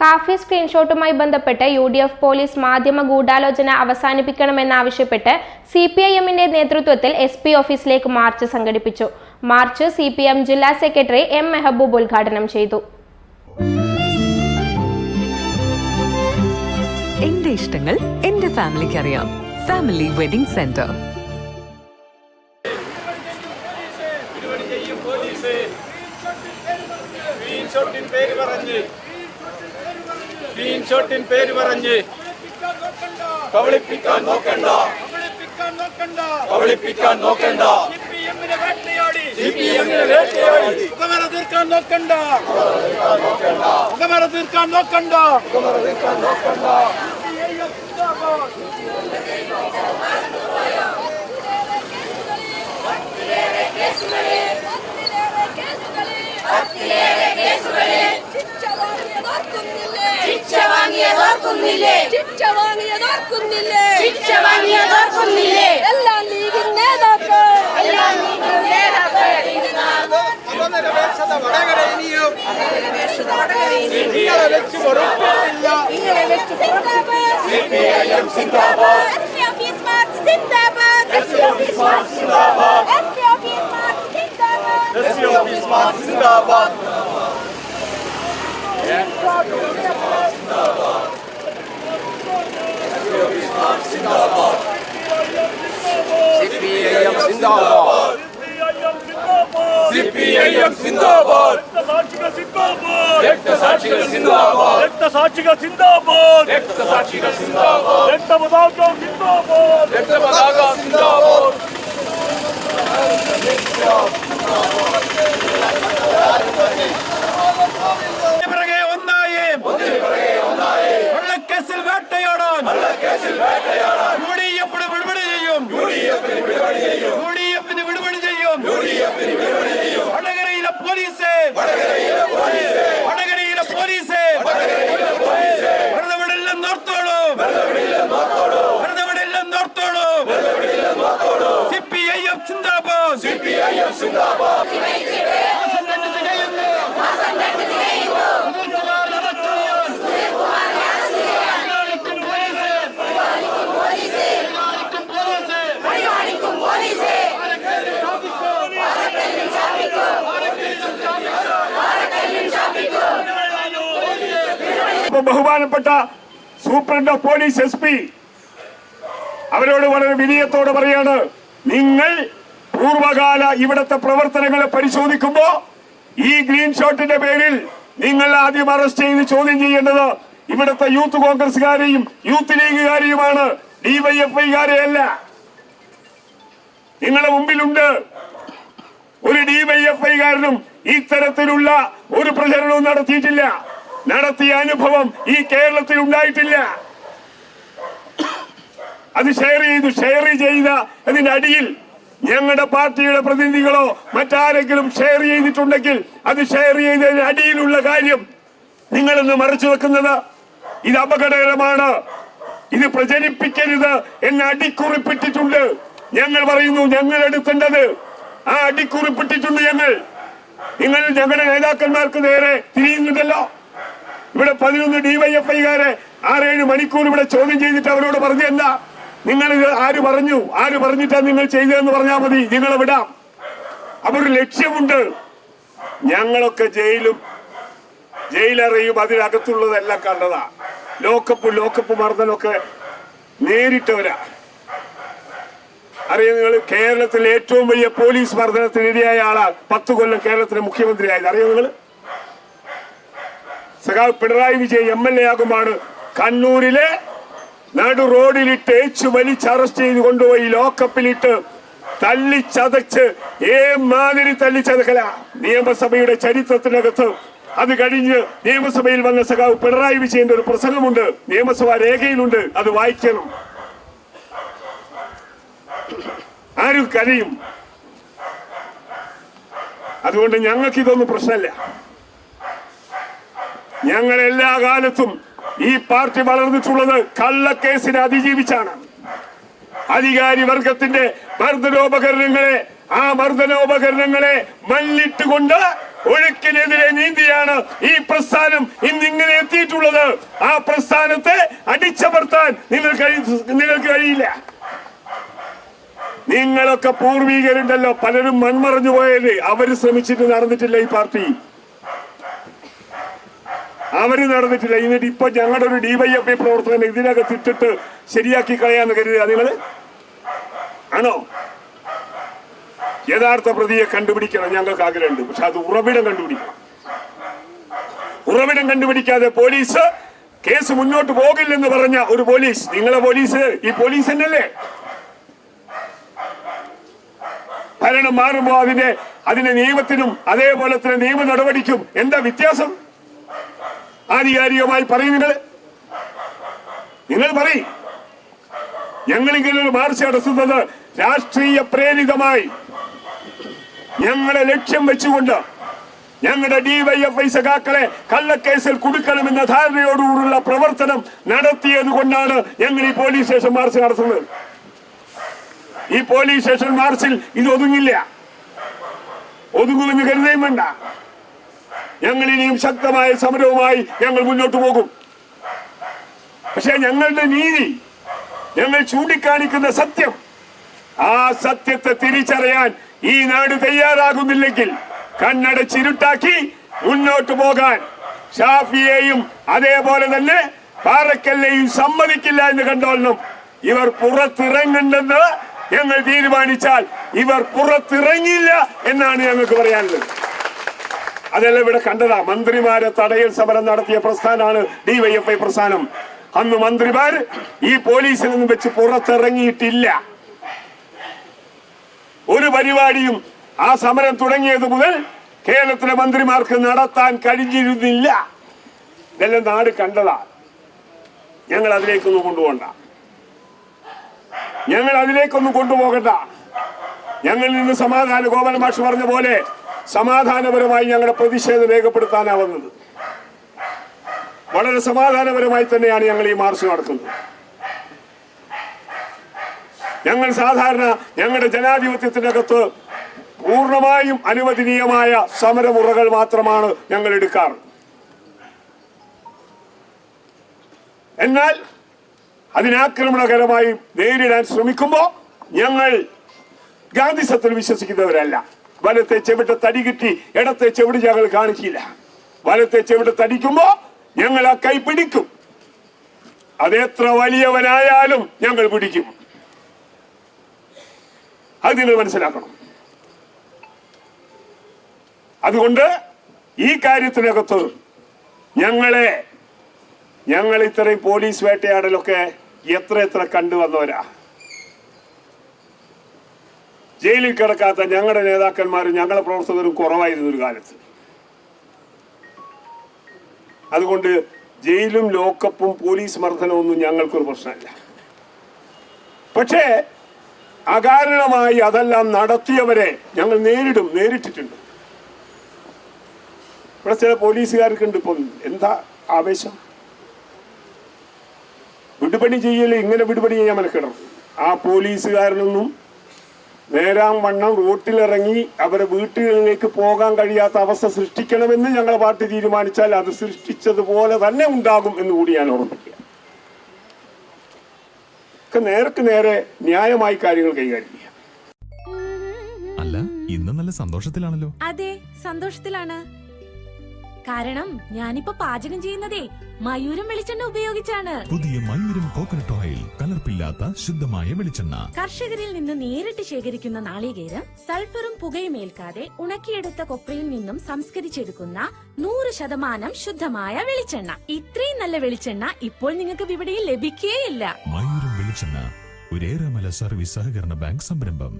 കാഫി സ്ക്രീൻഷോട്ടുമായി ബന്ധപ്പെട്ട് UDF police മാധ്യമ ഗൂഢാലോചന അവസാനിപ്പിക്കണമെന്നാവശ്യപ്പെട്ട് CPIMന്റെ നേതൃത്വത്തിൽ SP ഓഫീസിലേക്ക് മാർച്ച് സംഘടിപ്പിച്ചു. മാർച്ച് CPM ജില്ലാ സെക്രട്ടറി M മെഹബൂബ് ഉദ്ഘാടനം ചെയ്തു. എന്റെ ഇഷ്ടങ്ങൾ എന്റെ ഫാമിലിക്ക് അറിയാം. Family wedding centre. സ്ക്രീൻഷോട്ടിൻ പേര് പറഞ്ഞ് കബളിപ്പിക്കാൻ നോക്കണ്ട. CPM-നെ വേട്ടയാടി മുഖമറ തീർക്കാൻ നോക്കണ്ട. എല്ലാം ലീഗിൻ നേതാക്കൾ CPIM സിന്ദാബാദ്. രക്തസാക്ഷികൾ സിന്ദാബാദ്. രക്തപതാക സിന്ദാബാദ്. കള്ളക്കേസിൽ വേട്ടയാടാൻ UDF-ന് വിടുപടി ചെയ്യും. വടകരയിലെ പോലീസ് വെറുതെവിടെല്ലാം നോർത്തോളൂ. CPIM സിന്ദാബാദ്. ബഹുമാനപ്പെട്ട സൂപ്രണ്ട് ഓഫ് പോലീസ് SP അവരോട് വളരെ വിനയത്തോടെ പറയാണ്, നിങ്ങൾ പൂർവകാല ഇവിടത്തെ പ്രവർത്തനങ്ങളെ പരിശോധിക്കുമ്പോ ഈ ഗ്രീൻ ഷോട്ടിന്റെ പേരിൽ നിങ്ങൾ ആദ്യം അറസ്റ്റ് ചെയ്ത് ചോദ്യം ചെയ്യേണ്ടത് ഇവിടുത്തെ യൂത്ത് കോൺഗ്രസുകാരെയും യൂത്ത് ലീഗുകാരെയുമാണ്, DYFI-കാരെയല്ല. നിങ്ങളുടെ മുമ്പിലുണ്ട് ഒരു DYFI-കാരനും ഇത്തരത്തിലുള്ള ഒരു പ്രചരണവും നടത്തിയിട്ടില്ല. നടത്തിയ അനുഭവം ഈ കേരളത്തിൽ ഉണ്ടായിട്ടില്ല. അത് ഷെയർ ചെയ്ത അതിന്റെ അടിയിൽ ഞങ്ങളുടെ പാർട്ടിയുടെ പ്രതിനിധികളോ മറ്റാരെങ്കിലും ഷെയർ ചെയ്തിട്ടുണ്ടെങ്കിൽ അത് ഷെയർ ചെയ്തതിന് അടിയിലുള്ള കാര്യം നിങ്ങളൊന്ന് മറച്ചു വെക്കുന്നത് ഇത് അപകടകരമാണ്. ഇത് പ്രചരിപ്പിക്കരുത് എന്ന് അടിക്കുറിപ്പിട്ടിട്ടുണ്ട്. ഞങ്ങൾ പറയുന്നു, ഞങ്ങൾ എടുക്കേണ്ടത് ആ അടിക്കുറിപ്പിട്ടിട്ടുണ്ട്. നിങ്ങൾ ഞങ്ങളുടെ നേതാക്കന്മാർക്ക് നേരെ തിരിയുന്നുണ്ടല്ലോ. ഇവിടെ 11 DYFI-കാരെ 6-7 മണിക്കൂർ ഇവിടെ ചോദ്യം ചെയ്തിട്ട് അവരോട് പറഞ്ഞു, എന്താ നിങ്ങൾ ആര് പറഞ്ഞിട്ടാ നിങ്ങൾ ചെയ്തതെന്ന് പറഞ്ഞാൽ മതി, നിങ്ങളെ വിടാം. അതൊരു ലക്ഷ്യമുണ്ട്. ഞങ്ങളൊക്കെ ജയിലറയും അതിനകത്തുള്ളതെല്ലാം കണ്ടതാ. ലോക്കപ്പ് മർദ്ദനമൊക്കെ നേരിട്ടവരാ. അറിയാം, നിങ്ങൾ കേരളത്തിലെ ഏറ്റവും വലിയ പോലീസ് മർദ്ദനത്തിനിരയായ ആളാ 10 കൊല്ലം കേരളത്തിലെ മുഖ്യമന്ത്രിയായത്. അറിയാം, നിങ്ങൾ സഖാവ് പിണറായി വിജയൻ MLA ആകുമാണ് കണ്ണൂരിലെ നടു റോഡിലിട്ട് വലിച്ച് അറസ്റ്റ് ചെയ്ത് കൊണ്ടുപോയി ലോക്കപ്പിലിട്ട് തല്ലിച്ചതച്ച് മാതിരി തല്ലിച്ചതക്കല നിയമസഭയുടെ ചരിത്രത്തിനകത്ത്. അത് കഴിഞ്ഞ് നിയമസഭയിൽ വന്ന സഖാവ് പിണറായി വിജയന്റെ ഒരു പ്രസംഗമുണ്ട്, നിയമസഭാ രേഖയിലുണ്ട്, അത് വായിക്കണം. ആരും കരയും. അതുകൊണ്ട് ഞങ്ങൾക്ക് ഇതൊന്നും പ്രശ്നമല്ല. ഞങ്ങൾ എല്ലാ കാലത്തും ഈ പാർട്ടി വളർന്നിട്ടുള്ളത് കള്ളക്കേസിനെ അതിജീവിച്ചാണ്. അധികാരി വർഗത്തിന്റെ മർദ്ദനോപകരണങ്ങളെ മല്ലിട്ടുകൊണ്ട് ഒഴുക്കിനെതിരെ നീന്തിയാണ് ഈ പ്രസ്ഥാനം ഇന്നിങ്ങനെ എത്തിയിട്ടുള്ളത്. എന്നുള്ളത് ആ പ്രസ്ഥാനത്തെ അടിച്ചമർത്താൻ നിങ്ങൾക്ക് കഴിയില്ല. നിങ്ങളൊക്കെ പൂർവീകരുണ്ടല്ലോ, പലരും മൺമറഞ്ഞു പോയത്. അവര് ശ്രമിച്ചിട്ട് നടന്നിട്ടില്ല. ഈ പാർട്ടി അവര് നടന്നിട്ടില്ല. എന്നിട്ട് ഇപ്പൊ ഞങ്ങളുടെ ഒരു DYFI പ്രവർത്തകനെ ഇതിനകത്ത് ഇട്ടിട്ട് ശരിയാക്കി കളയാന്ന് കരുതുക നിങ്ങള് ആണോ? യഥാർത്ഥ പ്രതിയെ കണ്ടുപിടിക്കണം ഞങ്ങൾക്ക് ആഗ്രഹമുണ്ട്. പക്ഷെ അത് ഉറവിടം കണ്ടുപിടിക്കണം. ഉറവിടം കണ്ടുപിടിക്കാതെ പോലീസ് കേസ് മുന്നോട്ട് പോകില്ലെന്ന് പറഞ്ഞ ഒരു പോലീസ്, നിങ്ങളെ പോലീസ് ഈ പോലീസ് തന്നെയല്ലേ? ഭരണം മാറുമ്പോ അതിന്റെ നിയമത്തിനും അതേപോലെ തന്നെ നിയമ നടപടിക്കും എന്താ വ്യത്യാസം? ആധികാരികമായി പറയും നിങ്ങൾ പറയും. ഞങ്ങളിങ്ങനെ ഒരു മാർച്ച് നടത്തുന്നത് രാഷ്ട്രീയ പ്രേരിതമായി ഞങ്ങളെ ലക്ഷ്യം വെച്ചുകൊണ്ട് ഞങ്ങളുടെ DYFI സഖാക്കളെ കള്ളക്കേസിൽ കുടുക്കണമെന്ന ധാരണയോടുകൂടിയുള്ള പ്രവർത്തനം നടത്തിയത് കൊണ്ടാണ് ഞങ്ങൾ ഈ പോലീസ് സ്റ്റേഷൻ മാർച്ച് നടത്തുന്നത്. ഈ പോലീസ് സ്റ്റേഷൻ മാർച്ചിൽ ഇത് ഒതുങ്ങില്ല. ഒതുങ്ങുമെന്ന് കരുതുകയും വേണ്ട. ഞങ്ങൾ ഇനിയും ശക്തമായ സമരവുമായി ഞങ്ങൾ മുന്നോട്ട് പോകും. പക്ഷെ ഞങ്ങളുടെ നീതി, ഞങ്ങൾ ചൂണ്ടിക്കാണിക്കുന്ന സത്യം, ആ സത്യത്തെ തിരിച്ചറിയാൻ ഈ നാട് തയ്യാറാകുന്നില്ലെങ്കിൽ കണ്ണടച്ചിരുട്ടാക്കി മുന്നോട്ട് പോകാൻ ഷാഫിയെയും അതേപോലെ തന്നെ പാറക്കല്ലേയും സമ്മതിക്കില്ല എന്ന് കണ്ടോളണം. ഇവർ പുറത്തിറങ്ങണ്ടെന്ന് ഞങ്ങൾ തീരുമാനിച്ചാൽ ഇവർ പുറത്തിറങ്ങില്ല എന്നാണ് ഞങ്ങൾക്ക് പറയാനുള്ളത്. അതെല്ലാം ഇവിടെ കണ്ടതാ. മന്ത്രിമാരെ തടയൽ സമരം നടത്തിയ പ്രസ്ഥാനമാണ് DYFI പ്രസ്ഥാനം. അന്ന് മന്ത്രിമാർ ഈ പോലീസിൽ നിന്ന് വെച്ച് പുറത്തിറങ്ങിയിട്ടില്ല. ഒരു പരിപാടിയും ആ സമരം തുടങ്ങിയത് മുതൽ കേരളത്തിലെ മന്ത്രിമാർക്ക് നടത്താൻ കഴിഞ്ഞിരുന്നില്ല. ഇതെല്ലാം നാട് കണ്ടതാ. ഞങ്ങൾ അതിലേക്കൊന്നും കൊണ്ടുപോകണ്ട. ഞങ്ങളിൽ നിന്ന് സമാധാന ഗോപാല മാഷ് പറഞ്ഞ പോലെ സമാധാനപരമായി ഞങ്ങളുടെ പ്രതിഷേധം രേഖപ്പെടുത്താനാവുന്നത്. വളരെ സമാധാനപരമായി തന്നെയാണ് ഞങ്ങൾ ഈ മാർച്ച് നടത്തുന്നത്. ഞങ്ങൾ സാധാരണ ഞങ്ങളുടെ ജനാധിപത്യത്തിനകത്ത് പൂർണ്ണമായും അനുവദനീയമായ സമരമുറകൾ മാത്രമാണ് ഞങ്ങൾ എടുക്കാറ്. എന്നാൽ അതിനാക്രമണകരമായി നേരിടാൻ ശ്രമിക്കുമ്പോൾ ഞങ്ങൾ ഗാന്ധിസത്തിൽ വിശ്വസിക്കുന്നവരല്ല. വലത്തെ ചെവിട്ട് തടി കിട്ടി ഇടത്തെ ചെവിട് ഞങ്ങൾ കാണിക്കില്ല. വലത്തെ ചെവിട്ട് തടിക്കുമ്പോ ഞങ്ങൾ ആ കൈ പിടിക്കും. അതെത്ര വലിയവനായാലും ഞങ്ങൾ പിടിക്കും. അത് നിങ്ങൾ മനസ്സിലാക്കണം. അതുകൊണ്ട് ഈ കാര്യത്തിനകത്ത് ഞങ്ങൾ ഇത്രയും പോലീസ് വേട്ടയാടലൊക്കെ എത്ര കണ്ടുവന്നവരാ. ജയിലിൽ കിടക്കാത്ത ഞങ്ങളുടെ നേതാക്കന്മാരും ഞങ്ങളുടെ പ്രവർത്തകരും കുറവായിരുന്നു ഒരു കാലത്ത്. അതുകൊണ്ട് ജയിലും ലോക്കപ്പും പോലീസ് മർദ്ദനമൊന്നും ഞങ്ങൾക്കൊരു പ്രശ്നമല്ല. പക്ഷേ അകാരണമായി അതെല്ലാം നടത്തിയവരെ ഞങ്ങൾ നേരിട്ടിട്ടുണ്ട്. ഇവിടെ ചില പോലീസുകാർക്കുണ്ട് ഇപ്പം എന്താ ആവേശം. വിടുപണി ചെയ്യല്, ഇങ്ങനെ വിടുപണി ചെയ്യാൻ മനക്കിടണം. ആ പോലീസുകാരനൊന്നും നേരാം വണ്ണം റോട്ടിലിറങ്ങി അവരെ വീട്ടുകളിലേക്ക് പോകാൻ കഴിയാത്ത അവസ്ഥ സൃഷ്ടിക്കണമെന്ന് ഞങ്ങളുടെ പാർട്ടി തീരുമാനിച്ചാൽ അത് സൃഷ്ടിച്ചതുപോലെ തന്നെ ഉണ്ടാകും എന്ന് കൂടി ഞാൻ ഓർമ്മിക്കുക. നേർക്ക് നേരെ ന്യായമായി കാര്യങ്ങൾ കൈകാര്യം ചെയ്യാം. അല്ല, ഇന്ന് നല്ല സന്തോഷത്തിലാണല്ലോ. അതെ, സന്തോഷത്തിലാണ്. കാരണം ഞാനിപ്പോ പാചകം ചെയ്യുന്നതേ മയൂരം വെളിച്ചെണ്ണ ഉപയോഗിച്ചാണ്. പുതിയ മയൂരം കോക്കനട്ട് ഓയിൽ, കലർപ്പില്ലാത്ത ശുദ്ധമായ വെളിച്ചെണ്ണ. കർഷകരിൽ നിന്ന് നേരിട്ട് ശേഖരിക്കുന്ന നാളികേരം സൾഫറും പുകയും ഏൽക്കാതെ ഉണക്കിയെടുത്ത കൊപ്രയിൽ നിന്നും സംസ്കരിച്ചെടുക്കുന്ന 100% ശുദ്ധമായ വെളിച്ചെണ്ണ. ഇത്രയും നല്ല വെളിച്ചെണ്ണ ഇപ്പോൾ നിങ്ങൾക്ക് വിപണിയിൽ ലഭിക്കുകയില്ല. മയൂരം വെളിച്ചെണ്ണ, ഒരു ഏറെമല സർവീസ് സഹകരണ ബാങ്ക് സംരംഭം.